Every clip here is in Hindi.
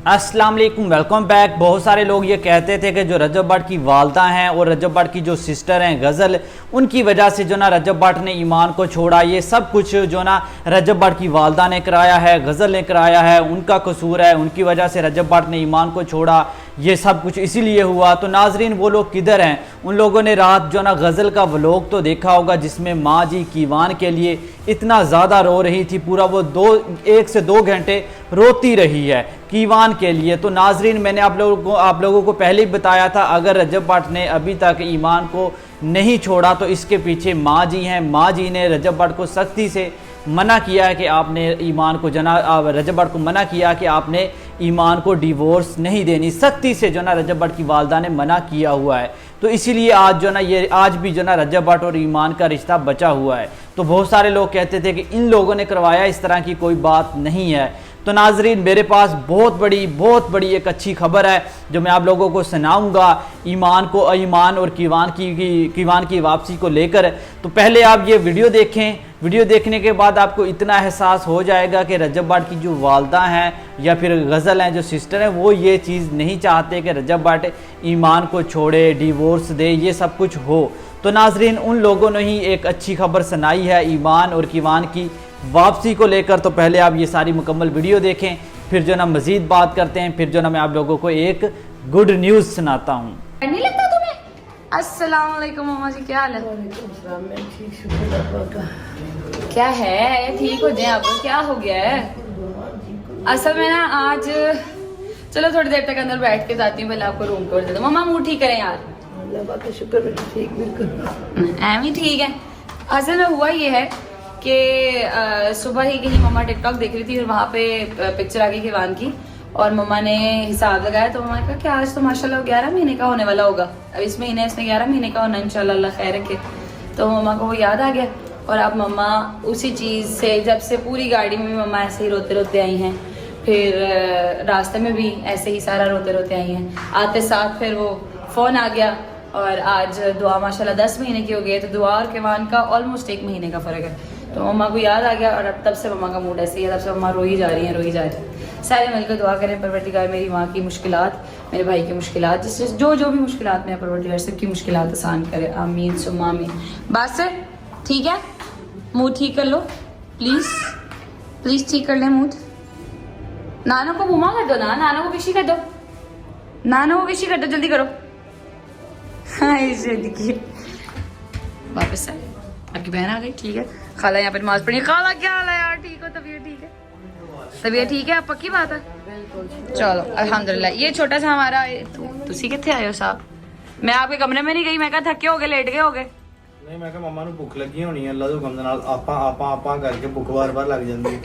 अस्सलाम वालेकुम, वेलकम बैक। बहुत सारे लोग ये कहते थे कि जो रजब भट्ट की वालदा हैं और रजब भट्ट की जो सिस्टर हैं गज़ल, उनकी वजह से जो ना रजब भट्ट ने ईमान को छोड़ा। ये सब कुछ जो ना रजब भट्ट की वालदा ने कराया है, गज़ल ने कराया है, उनका कसूर है, उनकी वजह से रजब भट्ट ने ईमान को छोड़ा। ये सब कुछ इसीलिए हुआ। तो नाजरीन, वो लोग किधर हैं? उन लोगों ने रात जो ना गज़ल का व्लॉग तो देखा होगा जिसमें माँ जी कीवान के लिए इतना ज़्यादा रो रही थी, पूरा वो 1 से 2 घंटे रोती रही है कीवान के लिए। तो नाजरीन, मैंने आप लोगों को पहले ही बताया था, अगर रजब भट्ट ने अभी तक ईमान को नहीं छोड़ा तो इसके पीछे माँ जी हैं। माँ जी ने रजब भट्ट को सख्ती से मना किया है कि आपने ईमान को रजब भट्ट को मना किया कि आपने ईमान को डिवोर्स नहीं देनी। सख्ती से जो ना रजब भट्ट की वालदा ने मना किया हुआ है। तो इसीलिए आज जो ना आज भी जो ना रजब भट्ट और ईमान का रिश्ता बचा हुआ है। तो बहुत सारे लोग कहते थे कि इन लोगों ने करवाया, इस तरह की कोई बात नहीं है। तो नाजरीन, मेरे पास बहुत बड़ी एक अच्छी खबर है जो मैं आप लोगों को सुनाऊंगा ईमान और कीवान की वापसी को लेकर। तो पहले आप ये वीडियो देखें। वीडियो देखने के बाद आपको इतना एहसास हो जाएगा कि रजब भट्ट की जो वालदा हैं या फिर गज़ल हैं, जो सिस्टर हैं, वो ये चीज़ नहीं चाहते कि रजब भट्ट ईमान को छोड़े, डिवोर्स दे, ये सब कुछ हो। तो नाजरीन, उन लोगों ने ही एक अच्छी खबर सुनाई है ईमान और कीवान की वापसी को लेकर। तो पहले आप ये सारी मुकम्मल वीडियो देखें, फिर जो ना मज़ीद बात करते हैं, फिर जो ना मैं आप लोगों को एक गुड न्यूज़ सुनाता हूँ। नहीं लगता तुम्हें? अस्सलाम वालेकुम मामा जी, क्या हाल है? क्या है? ठीक हो जाए आप? क्या हो गया है? असल में ना आज चलो थोड़ी देर तक अंदर बैठ के जाती हूँ, पहले आपको रूम टूर दे दो। मामा मुँह ठीक करें यार। अल्लाह का शुक्र बेटा, ठीक बिल्कुल एम ही ठीक है। असल में हुआ ये है कि सुबह ही कहीं मम्मा टिकटॉक देख रही थी और वहाँ पे पिक्चर आ गई कीवान की, और मम्मा ने हिसाब लगाया तो मम्मा ने कहा कि आज तो माशाल्लाह 11 महीने का होने वाला होगा। अब इस महीने इसने 11 महीने का होना, इंशाल्लाह अल्लाह खैर रखे। तो मम्मा को वो याद आ गया और अब मम्मा उसी चीज़ से, जब से पूरी गाड़ी में भी मम्मा ऐसे ही रोते रोते आई हैं, फिर रास्ते में भी ऐसे ही सारा रोते रोते आई हैं। आते साथ फिर वो फ़ोन आ गया और आज दुआ माशाल्लाह 10 महीने की हो गई है। तो दुआ और कीवान का ऑलमोस्ट 1 महीने का फ़र्क है। तो मम्मा को याद आ गया और अब तब से मम्मा का मूड ऐसे ही है, तब से मम्मा रो ही जा रही हैं। सारे मिलकर दुआ करें परवरदिगार मेरी माँ की मुश्किलात, मेरे भाई की मुश्किलात, जिससे जो भी मुश्किलात में परवरदिगार सबकी मुश्किलात आसान करे। आमीन सुम्मा आमीन। बस ठीक है, मूड ठीक कर लो प्लीज़ ठीक कर ले मूड। नाना को घुमा कर दो ना, नाना को विशी कर दो, जल्दी करो। हाँ इसे देखिए वापस है, आपकी बहन आ गई। ठीक है, खाला यहाँ पर नमाज पढ़ी। खाला क्या हाल है यार? ठीक हो? तबीयत ठीक है? तबीयत ठीक है? आप पक्की बात है? चलो अल्हम्दुलिल्लाह। ये छोटा सा हमारा तुसी किथे आए हो साहब? मैं आपके कमरे में नहीं गई, मैं कहा थके हो गए, लेट गए हो गए? नहीं, मैं कहा मम्मा ਨੂੰ ਭੁੱਖ ਲੱਗੀ ਹੋਣੀ ਹੈ, ਅੱਲਾ ਤੋਂ ਕੰਮ ਦੇ ਨਾਲ ਆਪਾਂ ਕਰਕੇ ਭੁੱਖ ਵਾਰ-ਵਾਰ ਲੱਗ ਜਾਂਦੀ ਹੈ।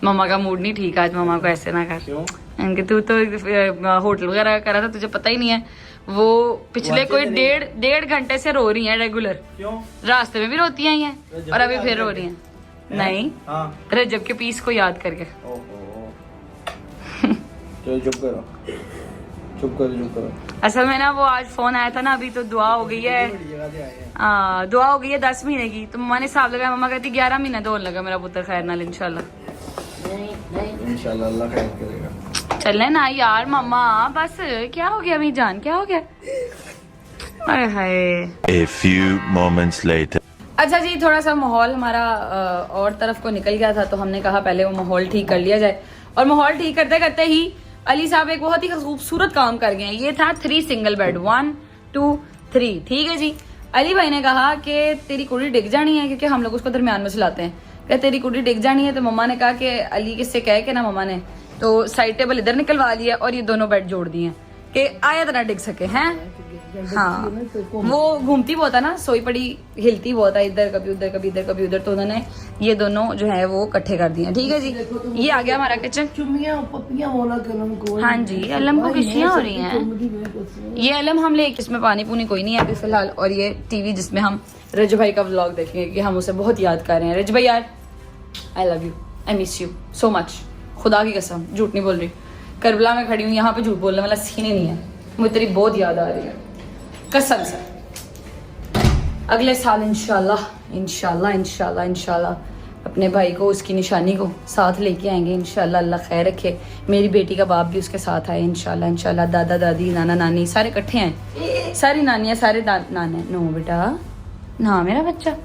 मम्मा का मूड नहीं ठीक आज, मम्मा को ऐसे ना कर। क्यों? इनके तू तो होटल वगैरह करा था, तुझे पता ही नहीं है। वो पिछले कोई डेढ़ घंटे से रो रही हैं रेगुलर। क्यों? रास्ते में भी रोती आई हैं और अभी फिर रो रही हैं। नहीं, हाँ रजब के पीस को याद करके। चलो चुप करो। असल में ना वो आज फोन आया था ना, अभी तो दुआ हो गई है। दुआ हो गई है 10 महीने की। तो मम्मा ने हिसाब लगाया, मम्मा कहती 11 महीने तो लगा मेरा पुत्र खैर नाल इंशाल्लाह। इंशाल्लाह अल्लाह खैर करेगा। चले ना यार मम्मा, बस क्या हो गया मेरी जान, क्या हो गया? अरे हाय। A few moments later. अच्छा जी, थोड़ा सा माहौल हमारा और तरफ को निकल गया था, तो हमने कहा पहले वो माहौल ठीक कर लिया जाए। और माहौल ठीक करते करते ही अली साहब एक बहुत ही खूबसूरत काम कर गए हैं। ये था 3 सिंगल बेड, 1 2 3। ठीक है जी। अली भाई ने कहा कि तेरी कुड़ी डिग जानी है, क्योंकि हम लोग उसको दरमियान में चलाते हैं। क्या तेरी कुड़ी डिग जानी है? तो मम्मा ने कहा कि अली किससे कह के ना, मम्मा ने तो साइड टेबल इधर निकलवा लिया और ये दोनों बेड जोड़ दिए कि आयत ना डिग सके हैं। हाँ, वो घूमती बहुत है ना, सोई पड़ी हिलती बहुत है, इधर कभी उधर कभी इधर कभी उधर। तो उन्होंने ये दोनों जो है वो इकट्ठे कर दिए। ठीक है जी, ये आ गया हमारा किचन। चुम्मियां पप्पियां होना कलम को। हाँ जी, अलम को खुशियाँ हो रही हैं। ये अलम हम ले, इसमें पानी पुनी कोई नहीं है अभी फिलहाल। और ये टीवी जिसमें हम रजू भाई का व्लॉग देखेंगे कि हम उसे बहुत याद कर रहे हैं। रजू भाई यार, I love you, I miss you so much. खुदा की कसम झूठ नहीं बोल रही, करबला में खड़ी हूँ, यहाँ पे झूठ बोलने वाला सीन ही नहीं है। मुझे तेरी बहुत याद आ रही है कसम से। अगले साल इंशाल्लाह अपने भाई को, उसकी निशानी को साथ लेके आएंगे इंशाल्लाह। अल्लाह खैर रखे, मेरी बेटी का बाप भी उसके साथ आए इंशाल्लाह। इंशाल्लाह दादा दादी नाना नानी सारे इकट्ठे आए, सारी नानियाँ सारे नाने। नो बेटा ना मेरा बच्चा,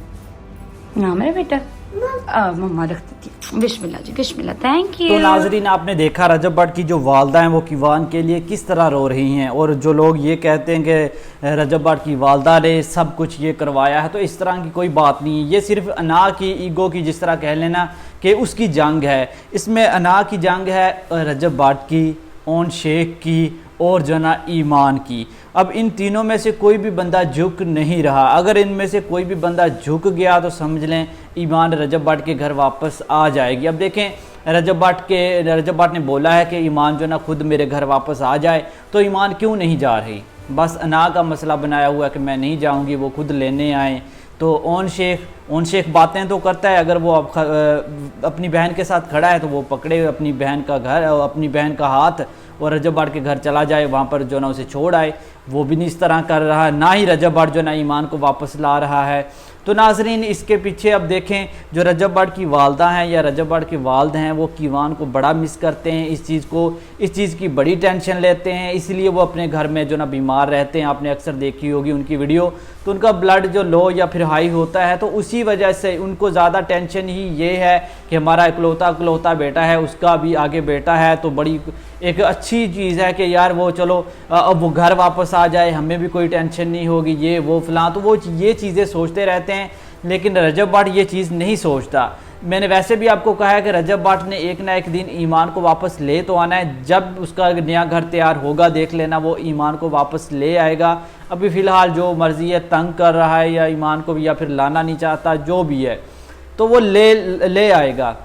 ना मेरा बेटा, मम्मा रख देती है। बिस्मिल्लाह जी बिस्मिल्लाह, थैंक यू। तो नाजरीन आपने देखा रजब भट्ट की जो वालदा हैं वो कीवान के लिए किस तरह रो रही हैं, और जो लोग ये कहते हैं कि रजब भट्ट की वालदा ने सब कुछ ये करवाया है, तो इस तरह की कोई बात नहीं है। ये सिर्फ अना की, ईगो की, जिस तरह कह लेना कि उसकी जंग है। इसमें अना की जंग है, रजब भट्ट की, ओन शेख की और जो ना ईमान की। अब इन तीनों में से कोई भी बंदा झुक नहीं रहा। अगर इनमें से कोई भी बंदा झुक गया तो समझ लें ईमान रजब भट्ट के घर वापस आ जाएगी। अब देखें रजब भट्ट ने बोला है कि ईमान जो ना खुद मेरे घर वापस आ जाए, तो ईमान क्यों नहीं जा रही? बस अना का मसला बनाया हुआ है कि मैं नहीं जाऊंगी, वो खुद लेने आए। तो ओन शेख बातें तो करता है, अगर वो अपनी बहन के साथ खड़ा है तो वो पकड़े अपनी बहन का घर, अपनी बहन का हाथ, और रजब भट्ट के घर चला जाए, वहाँ पर जो ना उसे छोड़ आए। वो भी नहीं इस तरह कर रहा है, ना ही रजब भट्ट जो ना ईमान को वापस ला रहा है। तो नाजरीन इसके पीछे अब देखें जो रजब भट्ट की वालदा हैं या रजब भट्ट के वालिद हैं, वो कीवान को बड़ा मिस करते हैं। इस चीज़ की बड़ी टेंशन लेते हैं, इसलिए वो अपने घर में जो ना बीमार रहते हैं। आपने अक्सर देखी होगी उनकी वीडियो, तो उनका ब्लड जो लो या फिर हाई होता है, तो उसी वजह से उनको ज़्यादा टेंशन ही ये है कि हमारा इकलौता बेटा है, उसका भी आगे बेटा है। तो बड़ी एक अच्छी चीज़ है कि यार वो चलो अब वो घर वापस आ जाए, हमें भी कोई टेंशन नहीं होगी, ये वो फलां। तो वो ये चीज़ें सोचते रहते हैं, लेकिन रजब भट्ट ये चीज़ नहीं सोचता। मैंने वैसे भी आपको कहा है कि रजब भट्ट ने एक ना एक दिन ईमान को वापस ले तो आना है। जब उसका नया घर तैयार होगा देख लेना, वो ईमान को वापस ले आएगा। अभी फ़िलहाल जो मर्ज़ी है, तंग कर रहा है या ईमान को, या फिर लाना नहीं चाहता, जो भी है, तो वो ले आएगा।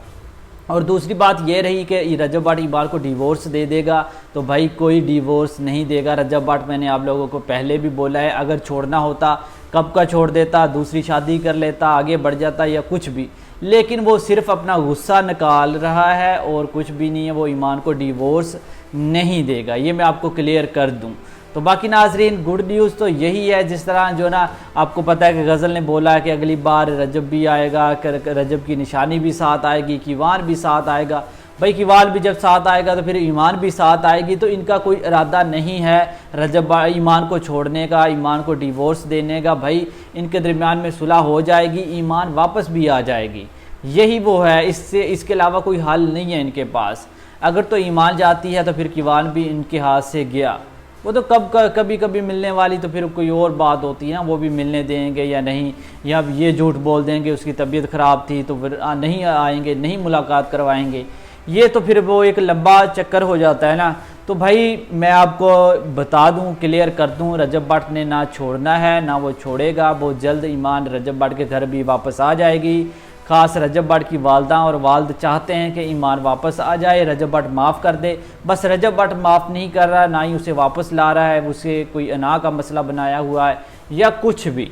और दूसरी बात ये रही कि रजब भट्ट ईमान को डिवोर्स दे देगा, तो भाई कोई डिवोर्स नहीं देगा रजब भट्ट। मैंने आप लोगों को पहले भी बोला है, अगर छोड़ना होता कब का छोड़ देता, दूसरी शादी कर लेता, आगे बढ़ जाता या कुछ भी। लेकिन वो सिर्फ अपना गुस्सा निकाल रहा है और कुछ भी नहीं है। वो ईमान को डिवोर्स नहीं देगा, ये मैं आपको क्लियर कर दूं। तो बाकी नाजरीन गुड न्यूज़ तो यही है, जिस तरह जो ना आपको पता है कि गज़ल ने बोला है कि अगली बार रजब भी आएगा, रजब की निशानी भी साथ आएगी, कीवान भी साथ आएगा। भाई कीवान भी जब साथ आएगा तो फिर ईमान भी साथ आएगी। तो इनका कोई इरादा नहीं है रजब ईमान को छोड़ने का, ईमान को डिवोर्स देने का। भाई इनके दरमियान में सुलह हो जाएगी, ईमान वापस भी आ जाएगी, यही वो है। इसके अलावा कोई हल नहीं है इनके पास। अगर तो ईमान जाती है तो फिर कीवान भी इनके हाथ से गया। वो तो कभी मिलने वाली तो फिर कोई और बात होती है ना, वो भी मिलने देंगे या नहीं, या ये झूठ बोल देंगे उसकी तबीयत ख़राब थी तो फिर नहीं आएंगे, नहीं मुलाकात करवाएंगे। ये तो फिर वो एक लंबा चक्कर हो जाता है ना। तो भाई मैं आपको बता दूं, क्लियर कर दूं, रजब भट्ट ने ना छोड़ना है ना वो छोड़ेगा। बहुत जल्द ईमान रजब भट्ट के घर भी वापस आ जाएगी। ख़ास रजब भट्ट की वालदा और वालिद चाहते हैं कि ईमान वापस आ जाए, रजब भट्ट माफ़ कर दे। बस रजब भट्ट माफ़ नहीं कर रहा, ना ही उसे वापस ला रहा है, उसे कोई अना का मसला बनाया हुआ है या कुछ भी।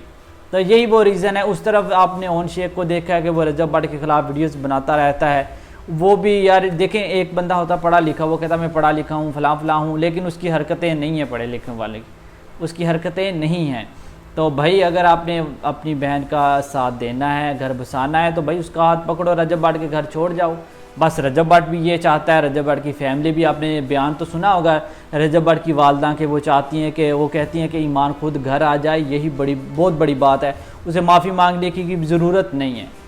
तो यही वो रीज़न है। उस तरफ आपने ओन शेख को देखा है कि वो रजब भट्ट के ख़िलाफ़ वीडियोज़ बनाता रहता है। वो भी यार देखें, एक बंदा होता पढ़ा लिखा, वो कहता मैं पढ़ा लिखा हूँ, फलां हूँ, लेकिन उसकी हरकतें नहीं हैं पढ़े लिखने वाले की, उसकी हरकतें नहीं हैं। तो भाई अगर आपने अपनी बहन का साथ देना है, घर बसाना है, तो भाई उसका हाथ पकड़ो, रजब भट्ट के घर छोड़ जाओ। बस रजब भट्ट भी ये चाहता है, रजब भट्ट की फैमिली भी, आपने बयान तो सुना होगा रजब भट्ट की वालदा के, वो चाहती हैं कि वो कहती हैं कि ईमान खुद घर आ जाए। यही बहुत बड़ी बात है। उसे माफ़ी मांगने की ज़रूरत नहीं है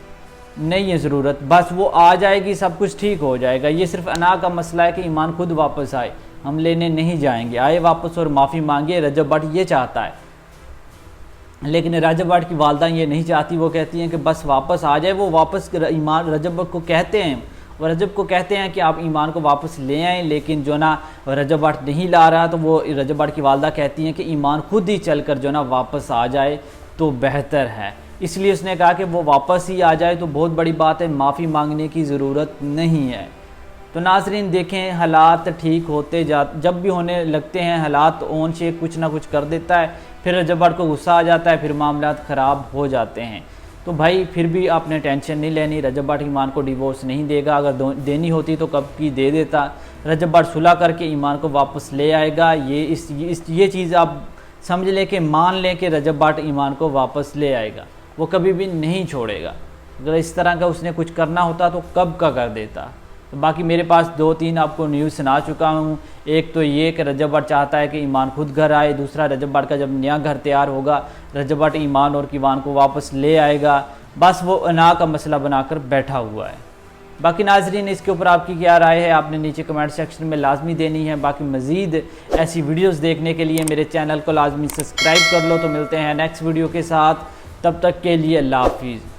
ज़रूरत। बस वो आ जाएगी, सब कुछ ठीक हो जाएगा। ये सिर्फ अना का मसला है कि ईमान खुद वापस आए, हम लेने नहीं जाएंगे, आए वापस और माफ़ी मांगे। रजब भट्ट ये चाहता है, लेकिन रजब भट्ट की वालदा ये नहीं चाहती। वो कहती हैं कि बस वापस आ जाए। वो वापस ईमान रजब को कहते हैं, वो रजब को कहते हैं कि आप ईमान को वापस ले आएँ, लेकिन जो ना रजब भट्ट नहीं ला रहा। तो वो रजब भट्ट की वालदा कहती हैं कि ईमान खुद ही चल कर जो ना वापस आ जाए तो बेहतर है। इसलिए उसने कहा कि वो वापस ही आ जाए तो बहुत बड़ी बात है, माफ़ी मांगने की ज़रूरत नहीं है। तो नाज़रीन देखें, हालात ठीक होते जब भी होने लगते हैं हालात, ओन शेख कुछ ना कुछ कर देता है, फिर रजब भट्ट को गुस्सा आ जाता है, फिर मामलात ख़राब हो जाते हैं। तो भाई फिर भी आपने टेंशन नहीं लेनी, रजब भट्ट ईमान को डिवोर्स नहीं देगा। अगर देनी होती तो कब की दे देता। रजब भट्ट सुलह करके ईमान को वापस ले आएगा। ये चीज़ आप समझ लें कि मान लें कि रजब भट्ट ईमान को वापस ले आएगा, वो कभी भी नहीं छोड़ेगा। अगर इस तरह का उसने कुछ करना होता तो कब का कर देता। तो बाकी मेरे पास 2-3 आपको न्यूज़ सुना चुका हूँ। एक तो ये कि रजब भट्ट चाहता है कि ईमान खुद घर आए, दूसरा रजब भट्ट का जब नया घर तैयार होगा रजब भट्ट ईमान और कीवान को वापस ले आएगा। बस वो अना का मसला बनाकर बैठा हुआ है। बाकी नाजरीन इसके ऊपर आपकी क्या राय है आपने नीचे कमेंट सेक्शन में लाजमी देनी है। बाकी मज़ीद ऐसी वीडियोस देखने के लिए मेरे चैनल को लाजमी सब्सक्राइब कर लो। तो मिलते हैं नेक्स्ट वीडियो के साथ, तब तक के लिए अल्लाह हाफिज़।